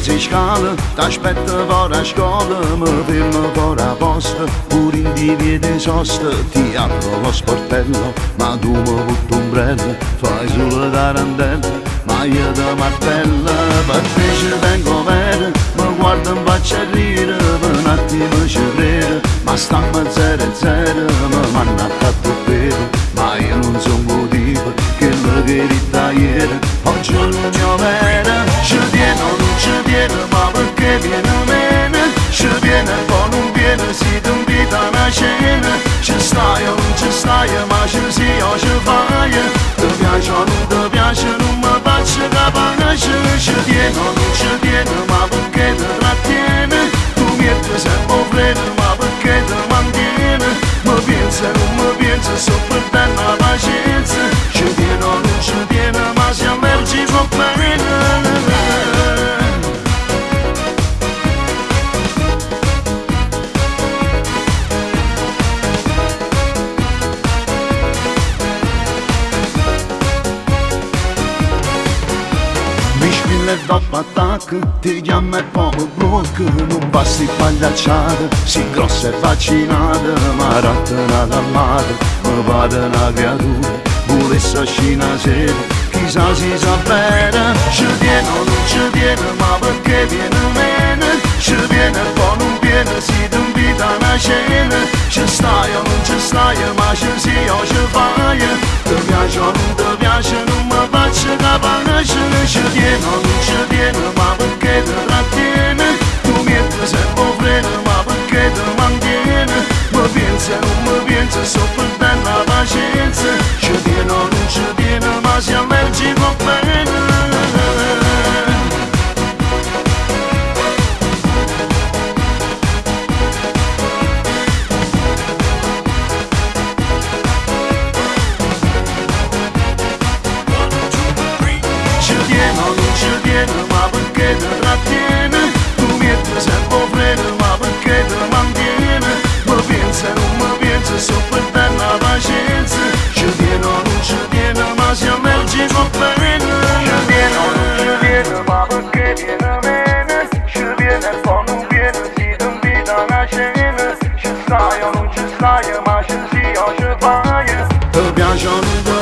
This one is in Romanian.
sei scala, t'aspetta fuori a scuola, mi fermo fuori a posta, pure in divide sosta, ti apro lo sportello, ma tu mi butto ombrello, fai solo tarantella, ma io ti martella, per te ci tengo vero, mi guarda in faccia a rire, per un attimo ci credo, ma stamma 0-0, mi manna a fatto bere, ma io non sono motivo, che lo che da ieri, oggi non mio vero, ci tiene o non ci tiene, ma perché viene meno, ci viene e poi non viene, si ti invita a una cena, ci stai o non ci stai, ma ci sia o ci fai, ti piace o non ti piace, non mi faccio capace, ci tiene o non ci tiene, ma perché ti trattiene, tu metti sempre un freno, ma perché ti mantiene, mi pensa e non mi pensa, sto perdendo la pazienza, ci tiene o non ci tiene, ma se a me ci fa bene. E dopo attacco ti chiama e poi mi blocca, non basti pagliacciata, si grossa e vaccinata, ma rattonata amata, mi pare una creatura, volesse uscire sera, chissà si sa bene, ci tiene o non ci tiene, ma perché viene meno, ci viene e poi non viene, si ti invita a una cena, ci stai o non ci stai, ma ci sia o ci fai, ti piace o non ti piace, non mi faccio capace, ci tiene o non ci tiene, ma perché ti trattiene, tu metti sempre un freno, ma perché ti mantiene, mi pensa e non mi pensa, sto perdendo la pazienza, ci tiene o non ci tiene, ma se a me ci va bene. Ma perché ti trattiene, tu metti sempre un freno, ma perché ti mantiene, mi pensa e non mi pensa, sto perdendo la pazienza, ci tiene o non ci tiene, ma se a me ci va bene, ci tiene o non ci tiene, ma perché viene meno, ci viene e poi non viene, si ti invita a una cena, ci stai o non ci stai, ma ci sia o ci fai, ti piace o non ti